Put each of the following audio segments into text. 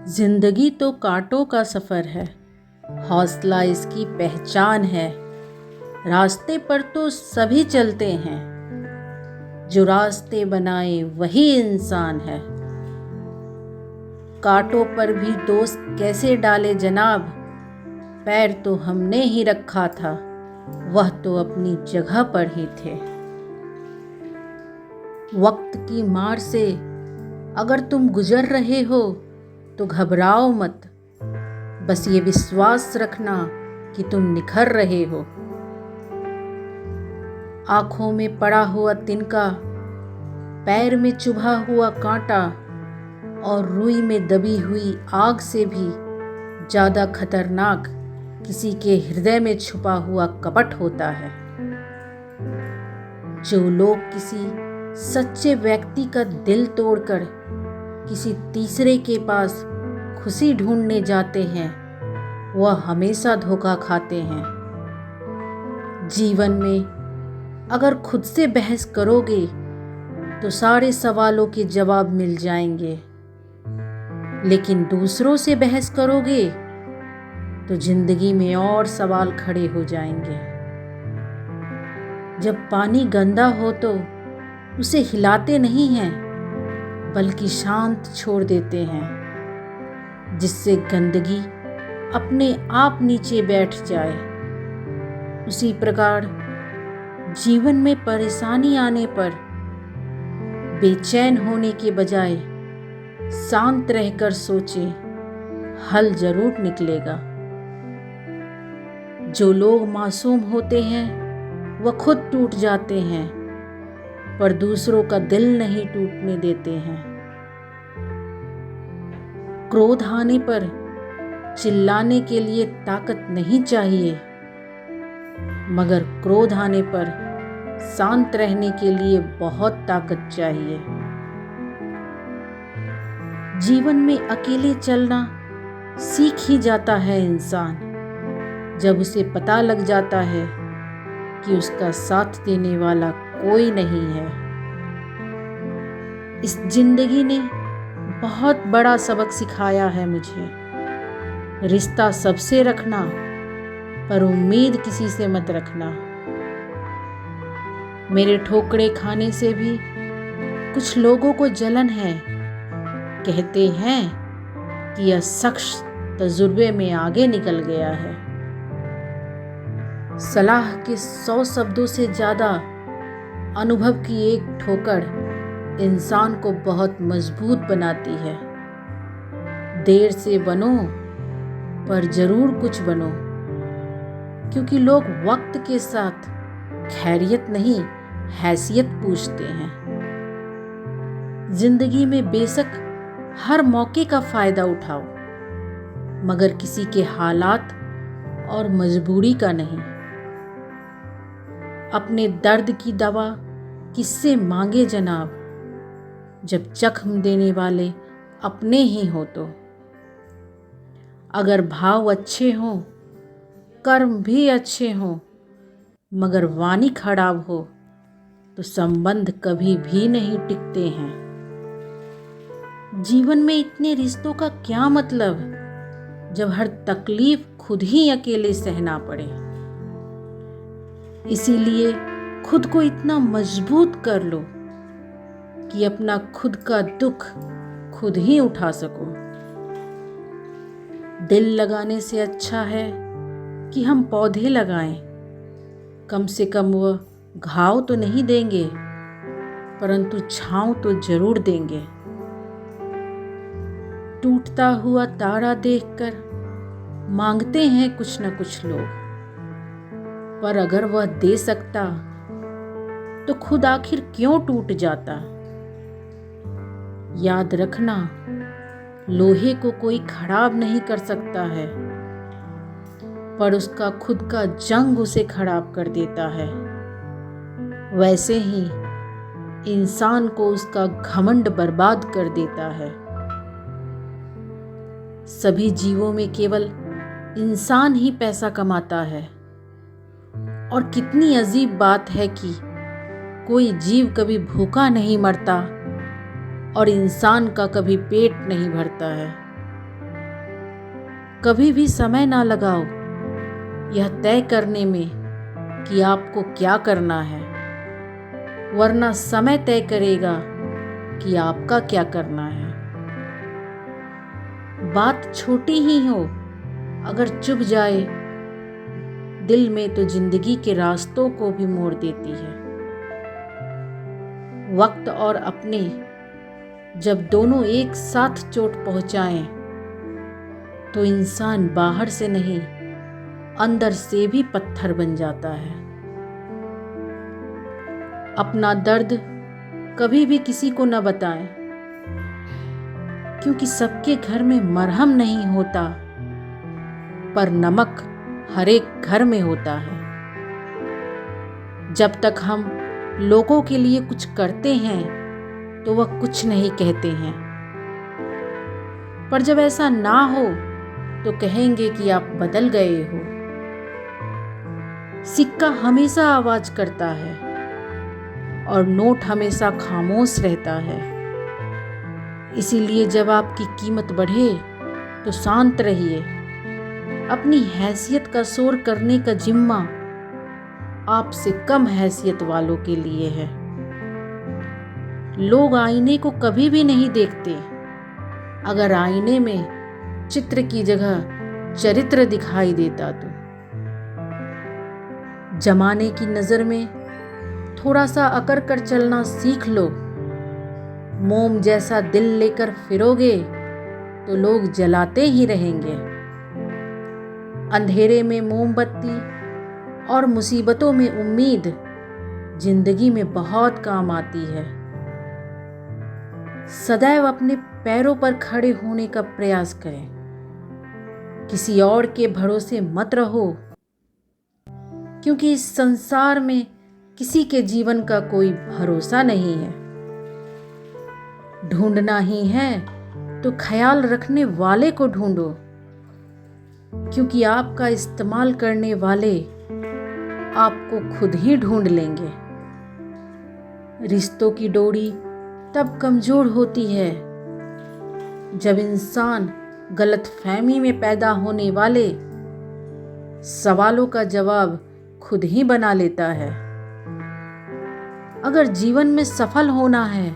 जिंदगी तो कांटों का सफ़र है, हौसला इसकी पहचान है। रास्ते पर तो सभी चलते हैं, जो रास्ते बनाए वही इंसान है। कांटों पर भी दोस्त कैसे डाले जनाब, पैर तो हमने ही रखा था, वह तो अपनी जगह पर ही थे। वक्त की मार से अगर तुम गुजर रहे हो तो घबराओ मत, बस ये विश्वास रखना कि तुम निखर रहे हो। आंखों में पड़ा हुआ तिनका, पैर में चुभा हुआ कांटा और रुई में दबी हुई आग से भी ज़्यादा खतरनाक किसी के हृदय में छुपा हुआ कपट होता है। जो लोग किसी सच्चे व्यक्ति का दिल तोड़कर किसी तीसरे के पास खुशी ढूंढने जाते हैं, वह हमेशा धोखा खाते हैं। जीवन में अगर खुद से बहस करोगे तो सारे सवालों के जवाब मिल जाएंगे, लेकिन दूसरों से बहस करोगे तो जिंदगी में और सवाल खड़े हो जाएंगे। जब पानी गंदा हो तो उसे हिलाते नहीं हैं, बल्कि शांत छोड़ देते हैं, जिससे गंदगी अपने आप नीचे बैठ जाए। उसी प्रकार जीवन में परेशानी आने पर बेचैन होने के बजाय शांत रहकर सोचे, हल जरूर निकलेगा। जो लोग मासूम होते हैं वह खुद टूट जाते हैं, पर दूसरों का दिल नहीं टूटने देते हैं। क्रोध आने पर चिल्लाने के लिए ताकत नहीं चाहिए, मगर क्रोध आने पर शांत रहने के लिए बहुत ताकत चाहिए। जीवन में अकेले चलना सीख ही जाता है इंसान, जब उसे पता लग जाता है कि उसका साथ देने वाला कोई नहीं है। इस जिंदगी ने बहुत बड़ा सबक सिखाया है मुझे। रिश्ता सबसे रखना, पर उम्मीद किसी से मत रखना। मेरे ठोकरे खाने से भी कुछ लोगों को जलन है। कहते हैं कि यह शख्स तजुर्बे में आगे निकल गया है। सलाह के 100 शब्दों से ज़्यादा अनुभव की एक ठोकर इंसान को बहुत मजबूत बनाती है। देर से बनो, पर जरूर कुछ बनो, क्योंकि लोग वक्त के साथ खैरियत नहीं, हैसियत पूछते हैं। जिंदगी में बेशक हर मौके का फायदा उठाओ, मगर किसी के हालात और मजबूरी का नहीं। अपने दर्द की दवा किससे मांगे जनाब, जब जख्म देने वाले अपने ही हो तो। अगर भाव अच्छे हों, कर्म भी अच्छे हों, मगर वाणी खराब हो तो संबंध कभी भी नहीं टिकते हैं। जीवन में इतने रिश्तों का क्या मतलब, जब हर तकलीफ खुद ही अकेले सहना पड़े। इसीलिए खुद को इतना मजबूत कर लो कि अपना खुद का दुख खुद ही उठा सको। दिल लगाने से अच्छा है कि हम पौधे लगाएं। कम से कम वह घाव तो नहीं देंगे, परंतु छांव तो जरूर देंगे। टूटता हुआ तारा देखकर मांगते हैं कुछ न कुछ लोग, पर अगर वह दे सकता तो खुद आखिर क्यों टूट जाता। याद रखना, लोहे को कोई खराब नहीं कर सकता है, पर उसका खुद का जंग उसे खराब कर देता है। वैसे ही इंसान को उसका घमंड बर्बाद कर देता है। सभी जीवों में केवल इंसान ही पैसा कमाता है, और कितनी अजीब बात है कि कोई जीव कभी भूखा नहीं मरता और इंसान का कभी पेट नहीं भरता है। कभी भी समय ना लगाओ यह तय करने में कि आपको क्या करना है, वरना समय तय करेगा कि आपका क्या करना है। बात छोटी ही हो, अगर चुभ जाए दिल में तो जिंदगी के रास्तों को भी मोड़ देती है। वक्त और अपने जब दोनों एक साथ चोट पहुंचाएं, तो इंसान बाहर से नहीं अंदर से भी पत्थर बन जाता है। अपना दर्द कभी भी किसी को न बताएं, क्योंकि सबके घर में मरहम नहीं होता, पर नमक हर एक घर में होता है। जब तक हम लोगों के लिए कुछ करते हैं तो वह कुछ नहीं कहते हैं, पर जब ऐसा ना हो तो कहेंगे कि आप बदल गए हो। सिक्का हमेशा आवाज करता है और नोट हमेशा खामोश रहता है। इसीलिए जब आपकी कीमत बढ़े तो शांत रहिए। अपनी हैसियत का शोर करने का जिम्मा आपसे कम हैसियत वालों के लिए है। लोग आईने को कभी भी नहीं देखते, अगर आईने में चित्र की जगह चरित्र दिखाई देता तो। जमाने की नजर में थोड़ा सा अकड़ कर चलना सीख लो। मोम जैसा दिल लेकर फिरोगे तो लोग जलाते ही रहेंगे। अंधेरे में मोमबत्ती और मुसीबतों में उम्मीद जिंदगी में बहुत काम आती है। सदैव अपने पैरों पर खड़े होने का प्रयास करें, किसी और के भरोसे मत रहो, क्योंकि इस संसार में किसी के जीवन का कोई भरोसा नहीं है। ढूंढना ही है तो ख्याल रखने वाले को ढूंढो, क्योंकि आपका इस्तेमाल करने वाले आपको खुद ही ढूंढ लेंगे। रिश्तों की डोरी तब कमजोर होती है जब इंसान गलतफहमी में पैदा होने वाले सवालों का जवाब खुद ही बना लेता है। अगर जीवन में सफल होना है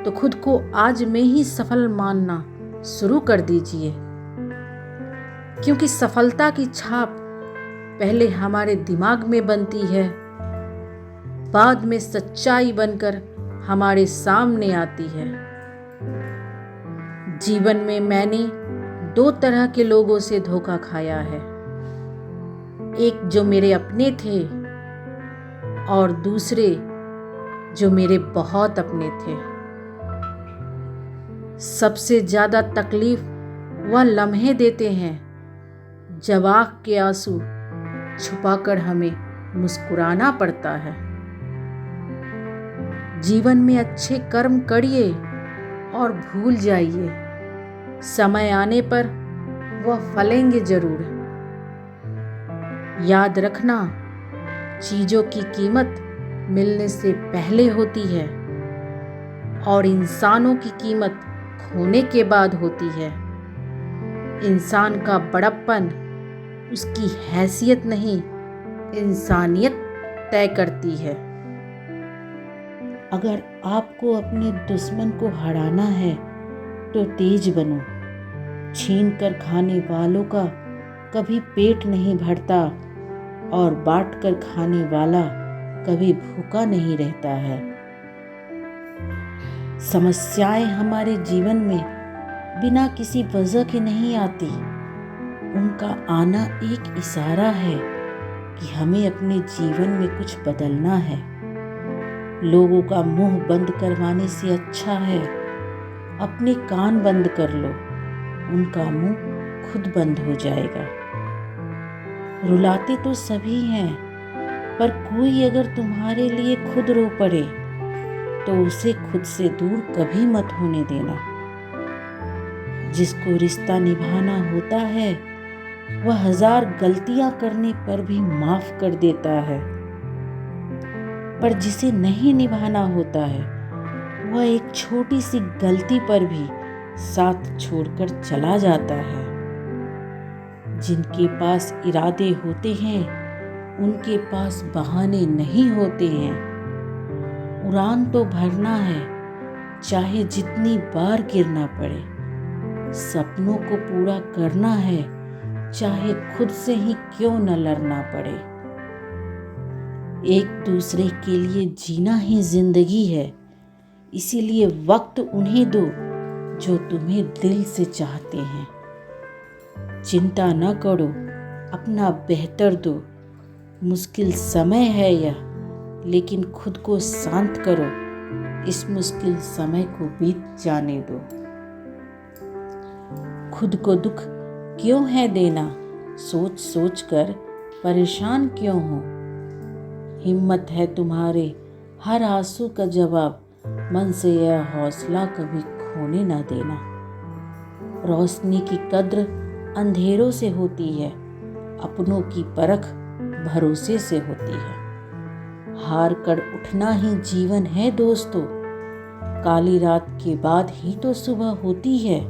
तो खुद को आज में ही सफल मानना शुरू कर दीजिए, क्योंकि सफलता की छाप पहले हमारे दिमाग में बनती है, बाद में सच्चाई बनकर हमारे सामने आती है। जीवन में मैंने 2 तरह के लोगों से धोखा खाया है, एक जो मेरे अपने थे और दूसरे जो मेरे बहुत अपने थे। सबसे ज्यादा तकलीफ वह लम्हे देते हैं जब आँख के आंसू छुपाकर हमें मुस्कुराना पड़ता है। जीवन में अच्छे कर्म करिए और भूल जाइए, समय आने पर वह फलेंगे जरूर। याद रखना, चीजों की कीमत मिलने से पहले होती है और इंसानों की कीमत खोने के बाद होती है। इंसान का बड़प्पन उसकी हैसियत नहीं, इंसानियत तय करती है। अगर आपको अपने दुश्मन को हराना है तो तेज बनो। छीन कर खाने वालों का कभी पेट नहीं भरता और बांट कर खाने वाला कभी भूखा नहीं रहता है। समस्याएं हमारे जीवन में बिना किसी वजह के नहीं आती, उनका आना एक इशारा है कि हमें अपने जीवन में कुछ बदलना है। लोगों का मुंह बंद करवाने से अच्छा है अपने कान बंद कर लो, उनका मुंह खुद बंद हो जाएगा। रुलाते तो सभी हैं, पर कोई अगर तुम्हारे लिए खुद रो पड़े तो उसे खुद से दूर कभी मत होने देना। जिसको रिश्ता निभाना होता है वह 1000 गलतियां करने पर भी माफ कर देता है, पर जिसे नहीं निभाना होता है वह एक छोटी सी गलती पर भी साथ छोड़कर चला जाता है। जिनके पास इरादे होते हैं उनके पास बहाने नहीं होते हैं। उड़ान तो भरना है, चाहे जितनी बार गिरना पड़े। सपनों को पूरा करना है, चाहे खुद से ही क्यों न लड़ना पड़े। एक दूसरे के लिए जीना ही जिंदगी है, इसीलिए वक्त उन्हें दो जो तुम्हें दिल से चाहते हैं। चिंता न करो, अपना बेहतर दो। मुश्किल समय है यह, लेकिन खुद को शांत करो। इस मुश्किल समय को बीत जाने दो। खुद को दुख क्यों है देना, सोच सोच कर परेशान क्यों हो। हिम्मत है तुम्हारे हर आंसू का जवाब, मन से यह हौसला कभी खोने ना देना। रोशनी की कद्र अंधेरों से होती है, अपनों की परख भरोसे से होती है। हार कर उठना ही जीवन है दोस्तों, काली रात के बाद ही तो सुबह होती है।